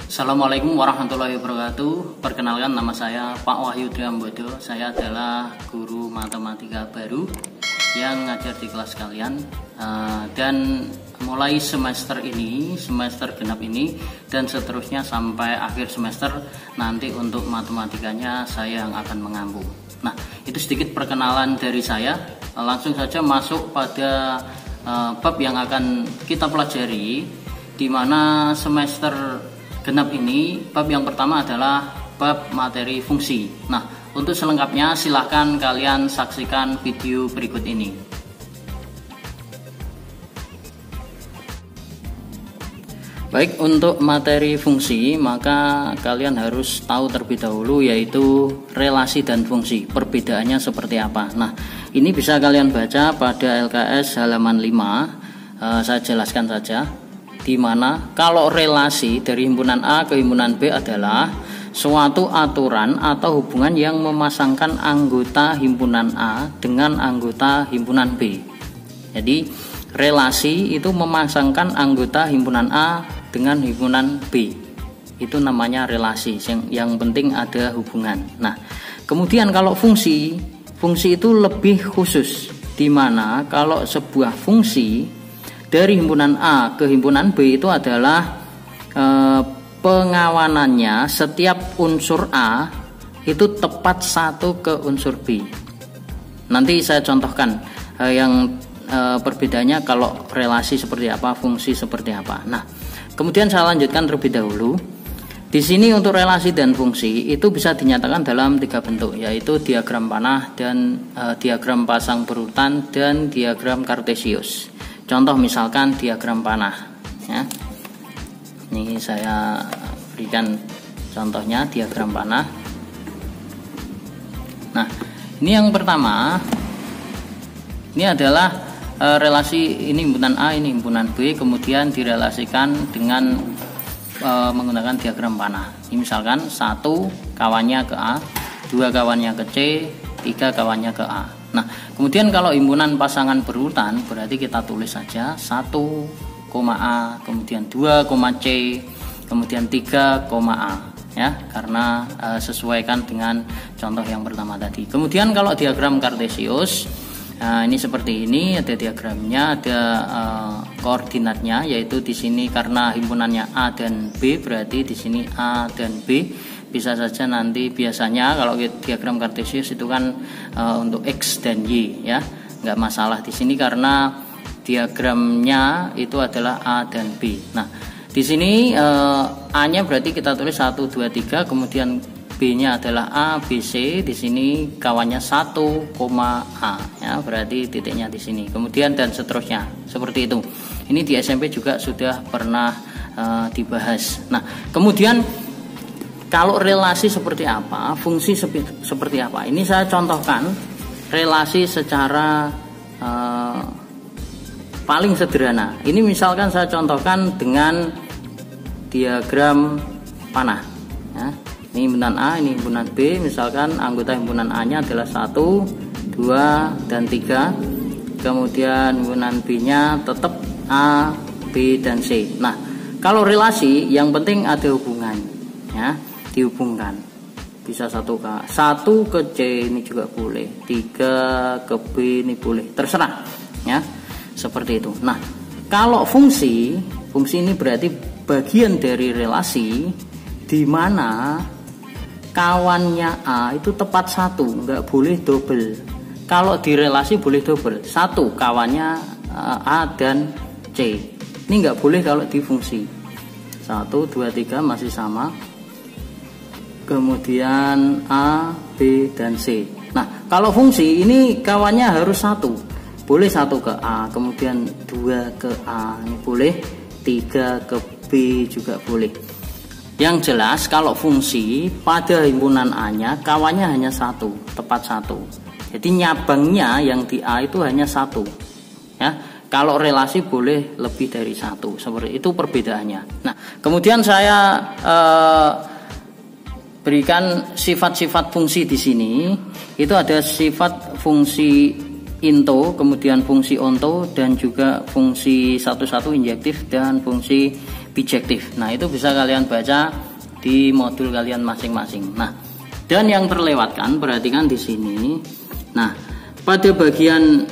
Assalamualaikum warahmatullahi wabarakatuh. Perkenalkan, nama saya Pak Wahyu Triambodo. Saya adalah guru matematika baru yang ngajar di kelas kalian. Dan mulai semester ini, semester genap ini, dan seterusnya sampai akhir semester nanti untuk matematikanya saya yang akan mengampu. Nah, itu sedikit perkenalan dari saya. Langsung saja masuk pada bab yang akan kita pelajari, di mana semester genap ini bab yang pertama adalah bab materi fungsi. Nah, untuk selengkapnya silahkan kalian saksikan video berikut ini. Baik, untuk materi fungsi maka kalian harus tahu terlebih dahulu, yaitu relasi dan fungsi, perbedaannya seperti apa. Nah, ini bisa kalian baca pada LKS halaman 5. Saya jelaskan saja, di mana kalau relasi dari himpunan A ke himpunan B adalah suatu aturan atau hubungan yang memasangkan anggota himpunan A dengan anggota himpunan B. Jadi relasi itu memasangkan anggota himpunan A dengan himpunan B. Itu namanya relasi. Yang penting ada hubungan. Nah, kemudian kalau fungsi itu lebih khusus, di mana kalau sebuah fungsi dari himpunan A ke himpunan B itu adalah pengawanannya setiap unsur A itu tepat satu ke unsur B. Nanti saya contohkan yang perbedaannya kalau relasi seperti apa, fungsi seperti apa. Nah, kemudian saya lanjutkan terlebih dahulu. Di sini untuk relasi dan fungsi itu bisa dinyatakan dalam 3 bentuk, yaitu diagram panah dan diagram pasang berurutan dan diagram kartesius. Contoh misalkan diagram panah, ya. Ini saya berikan contohnya diagram panah. Nah, ini yang pertama, ini adalah relasi, ini himpunan A, ini himpunan B, kemudian direlasikan dengan menggunakan diagram panah. Ini misalkan 1 kawannya ke A, 2 kawannya ke C, 3 kawannya ke A. Nah, kemudian kalau himpunan pasangan berurutan berarti kita tulis saja 1, A, kemudian 2, C, kemudian 3, A, ya, karena sesuaikan dengan contoh yang pertama tadi. Kemudian kalau diagram kartesius, ini seperti ini, ada diagramnya, ada koordinatnya, yaitu di sini karena himpunannya A dan B berarti di sini A dan B. Bisa saja nanti biasanya kalau diagram kartesius itu kan untuk X dan Y, ya, nggak masalah di sini karena diagramnya itu adalah A dan B. Nah, di sini A-nya berarti kita tulis 1, 2, 3, kemudian B-nya adalah A, B, C. Di sini kawannya 1, A, ya, berarti titiknya di sini. Kemudian dan seterusnya seperti itu. Ini di SMP juga sudah pernah dibahas. Nah, kemudian kalau relasi seperti apa, fungsi seperti apa, ini saya contohkan relasi secara paling sederhana. Ini misalkan saya contohkan dengan diagram panah, ya. Ini himpunan A, ini himpunan B. Misalkan anggota himpunan A-nya adalah 1, 2, dan 3. Kemudian himpunan B-nya tetap A, B, dan C. Nah, kalau relasi yang penting ada hubungan, ya, dihubungkan. Bisa 1 ke C ini juga boleh, 3 ke B ini boleh, terserah, ya, seperti itu. Nah, kalau fungsi ini berarti bagian dari relasi di mana kawannya A itu tepat 1, nggak boleh double. Kalau di relasi boleh double, 1 kawannya A dan C. Ini nggak boleh kalau di fungsi. 1, 2, 3 masih sama. Kemudian A, B, dan C. Nah, kalau fungsi ini kawannya harus 1. Boleh 1 ke A, kemudian 2 ke A, ini boleh, 3 ke B juga boleh. Yang jelas kalau fungsi pada himpunan A-nya kawannya hanya 1, tepat 1. Jadi nyabangnya yang di A itu hanya 1. Ya. Kalau relasi boleh lebih dari 1. Seperti itu perbedaannya. Nah, kemudian saya berikan sifat-sifat fungsi di sini. Itu ada sifat fungsi into, kemudian fungsi onto, dan juga fungsi satu-satu injektif dan fungsi bijektif. Nah, itu bisa kalian baca di modul kalian masing-masing. Nah, dan yang terlewatkan, perhatikan di sini. Nah, pada bagian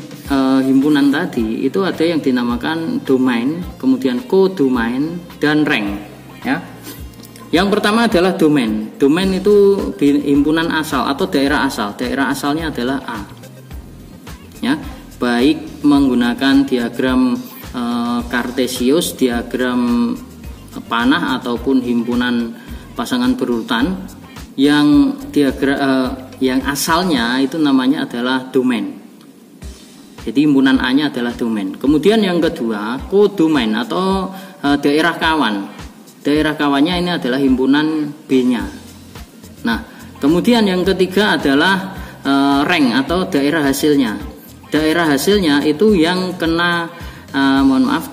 himpunan tadi itu ada yang dinamakan domain, kemudian codomain dan rank, ya. Yang pertama adalah domain. Domain itu himpunan asal atau daerah asal. Daerah asalnya adalah A. Ya, baik menggunakan diagram Kartesius, diagram panah ataupun himpunan pasangan berurutan, yang yang asalnya itu namanya adalah domain. Jadi himpunan A-nya adalah domain. Kemudian yang kedua, codomain atau daerah kawan. Daerah kawannya ini adalah himpunan B-nya. Nah, kemudian yang ketiga adalah rank atau daerah hasilnya. Daerah hasilnya itu yang kena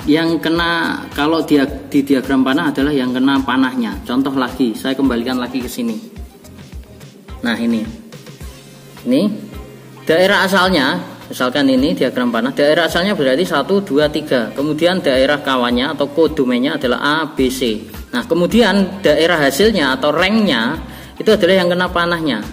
yang kena, kalau di diagram panah adalah yang kena panahnya. Contoh lagi, saya kembalikan lagi ke sini. Nah, ini daerah asalnya. Misalkan ini diagram panah, daerah asalnya berarti 1, 2, 3. Kemudian daerah kawannya atau codomainnya adalah A, B, C. Nah, kemudian daerah hasilnya atau ranknya itu adalah yang kena panahnya.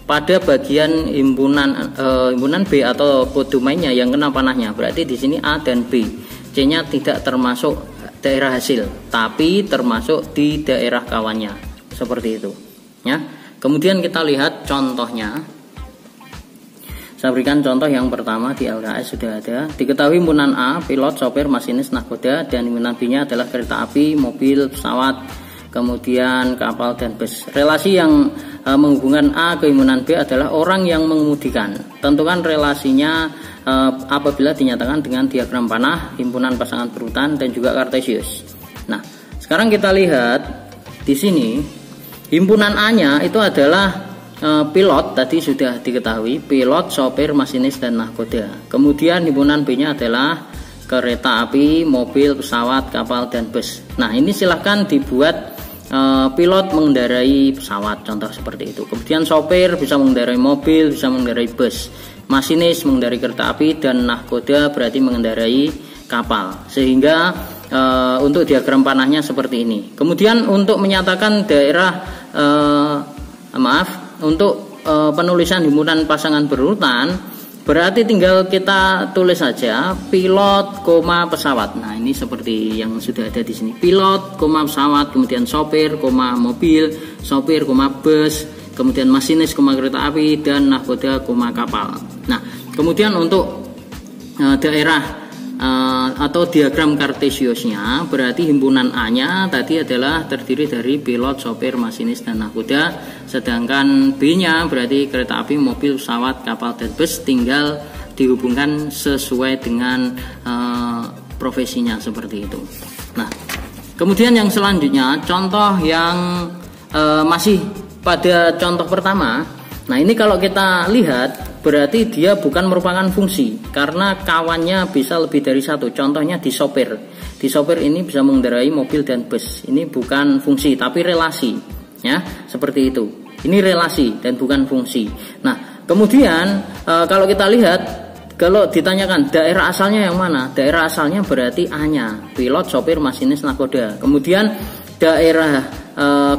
Pada bagian himpunan B atau codomainnya yang kena panahnya, berarti di sini A dan B. C-nya tidak termasuk daerah hasil, tapi termasuk di daerah kawannya. Seperti itu, ya. Kemudian kita lihat contohnya. Saya berikan contoh yang pertama di LKS sudah ada. Diketahui himpunan A, pilot, sopir, masinis, nahkoda, dan himpunan B-nya adalah kereta api, mobil, pesawat, kemudian kapal dan bus. Relasi yang menghubungkan A ke himpunan B adalah orang yang mengemudikan. Tentukan relasinya apabila dinyatakan dengan diagram panah, himpunan pasangan berurutan, dan juga Kartesius. Nah, sekarang kita lihat di sini himpunan A-nya itu adalah pilot, tadi sudah diketahui, pilot, sopir, masinis, dan nahkoda. Kemudian himpunan B-nya adalah kereta api, mobil, pesawat, kapal, dan bus. Nah, ini silahkan dibuat pilot mengendarai pesawat, contoh seperti itu. Kemudian sopir bisa mengendarai mobil, bisa mengendarai bus. Masinis mengendarai kereta api, dan nahkoda berarti mengendarai kapal. Sehingga untuk diagram panahnya seperti ini. Kemudian untuk menyatakan daerah untuk penulisan himpunan pasangan berurutan, berarti tinggal kita tulis saja pilot, pesawat. Nah, ini seperti yang sudah ada di sini. Pilot, pesawat, kemudian sopir, mobil, sopir, bus, kemudian masinis, kereta api, dan nahkoda, kapal. Nah, kemudian untuk daerah atau diagram Kartesiusnya, berarti himpunan A-nya tadi adalah terdiri dari pilot, sopir, masinis, dan nahkoda. Sedangkan B-nya berarti kereta api, mobil, pesawat, kapal, dan bus, tinggal dihubungkan sesuai dengan profesinya seperti itu. Nah, kemudian yang selanjutnya contoh yang masih pada contoh pertama. Nah, ini kalau kita lihat berarti dia bukan merupakan fungsi karena kawannya bisa lebih dari satu. Contohnya di sopir. Di sopir ini bisa mengendarai mobil dan bus. Ini bukan fungsi tapi relasi, ya, seperti itu. Ini relasi dan bukan fungsi. Nah, kemudian kalau kita lihat, kalau ditanyakan daerah asalnya yang mana? Daerah asalnya berarti A-nya, pilot, sopir, masinis, nahkoda. Kemudian daerah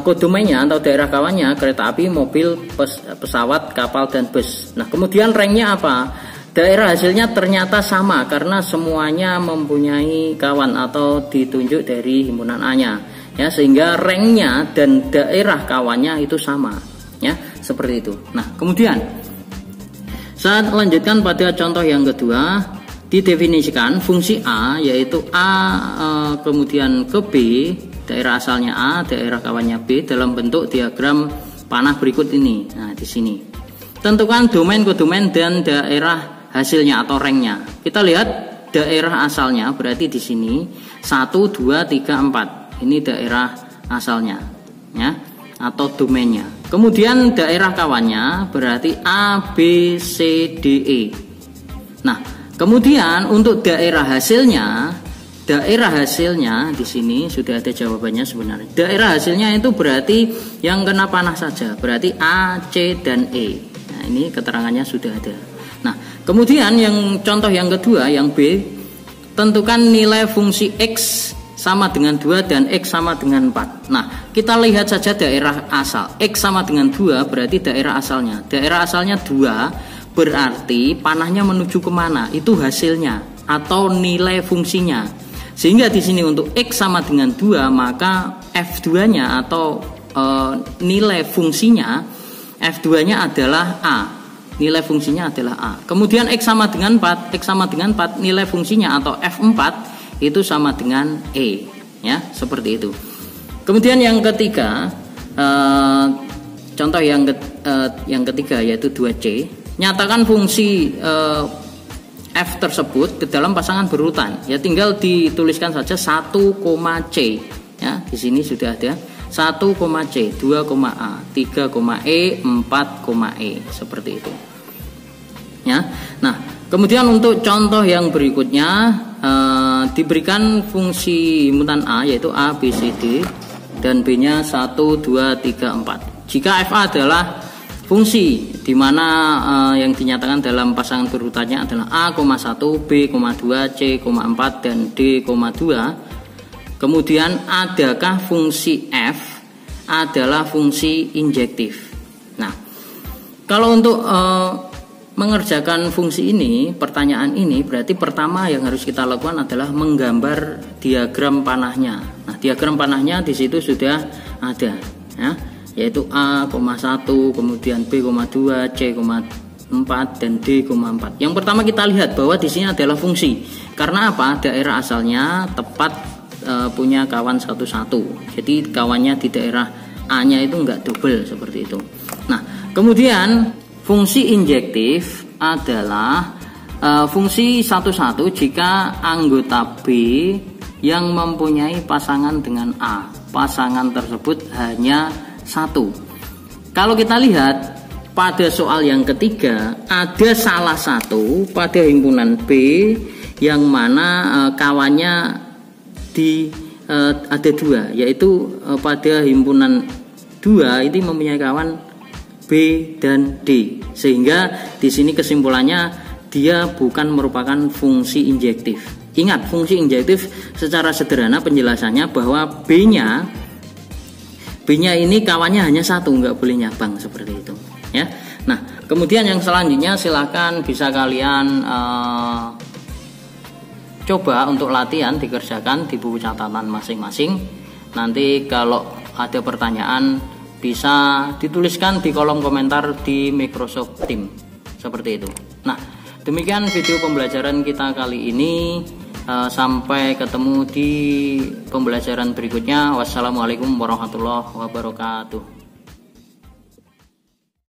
codomainnya atau daerah kawannya kereta api, mobil, pesawat, kapal, dan bus. Nah, kemudian ranknya apa? Daerah hasilnya ternyata sama karena semuanya mempunyai kawan atau ditunjuk dari himpunan A-nya, ya, sehingga ranknya dan daerah kawannya itu sama, ya, seperti itu. Nah, kemudian saya lanjutkan pada contoh yang kedua. Didefinisikan fungsi A, yaitu A kemudian ke B, daerah asalnya A, daerah kawannya B, dalam bentuk diagram panah berikut ini. Nah, di sini tentukan domain, codomain, dan daerah hasilnya atau ranknya. Kita lihat daerah asalnya berarti di sini 1, 2, 3, 4. Ini daerah asalnya, ya, atau domainnya. Kemudian daerah kawannya berarti A, B, C, D, E. Nah, kemudian untuk daerah hasilnya di sini sudah ada jawabannya sebenarnya. Daerah hasilnya itu berarti yang kena panah saja, berarti A, C, dan E. Nah, ini keterangannya sudah ada. Nah, kemudian yang contoh yang kedua, yang B, tentukan nilai fungsi X sama dengan 2 dan X sama dengan 4. Nah, kita lihat saja daerah asal. X sama dengan 2 berarti daerah asalnya. Daerah asalnya 2 berarti panahnya menuju kemana? Itu hasilnya atau nilai fungsinya. Sehingga di sini untuk X sama dengan 2, maka F2-nya atau nilai fungsinya F2-nya adalah A. Nilai fungsinya adalah A. Kemudian X sama dengan 4, nilai fungsinya atau F4 itu sama dengan E, ya, seperti itu. Kemudian yang ketiga, contoh yang ketiga yaitu 2C. Nyatakan fungsi F tersebut di dalam pasangan berurutan. Ya, tinggal dituliskan saja 1,C. Ya, di sini sudah ada 1,C, 2,A, 3,E, 4,E, seperti itu. Ya. Nah, kemudian untuk contoh yang berikutnya diberikan fungsi himpunan A yaitu A, B, C, D dan B-nya 1, 2, 3, 4. Jika FA adalah fungsi di mana yang dinyatakan dalam pasangan berurutannya adalah A,1, B,2, C,4 dan D,2. Kemudian adakah fungsi F adalah fungsi injektif? Nah, kalau untuk mengerjakan fungsi ini, pertanyaan ini berarti pertama yang harus kita lakukan adalah menggambar diagram panahnya. Nah, diagram panahnya di situ sudah ada, ya, yaitu A,1, kemudian B,2, C,4 dan D,4. Yang pertama kita lihat bahwa di sini adalah fungsi. Karena apa? Daerah asalnya tepat punya kawan 1, 1. Jadi kawannya di daerah A-nya itu enggak double seperti itu. Nah, kemudian fungsi injektif adalah fungsi 1, 1 jika anggota B yang mempunyai pasangan dengan A. Pasangan tersebut hanya 1. Kalau kita lihat pada soal yang ketiga, ada salah satu pada himpunan B yang mana kawannya ada 2, yaitu pada himpunan 2 ini mempunyai kawan B dan D, sehingga di sini kesimpulannya dia bukan merupakan fungsi injektif. Ingat, fungsi injektif secara sederhana penjelasannya bahwa B-nya ini kawannya hanya 1, nggak boleh nyabang seperti itu, ya. Nah, kemudian yang selanjutnya silakan bisa kalian coba untuk latihan dikerjakan di buku catatan masing-masing. Nanti kalau ada pertanyaan bisa dituliskan di kolom komentar di Microsoft Teams seperti itu. Nah, demikian video pembelajaran kita kali ini. Sampai ketemu di pembelajaran berikutnya. Wassalamualaikum warahmatullahi wabarakatuh.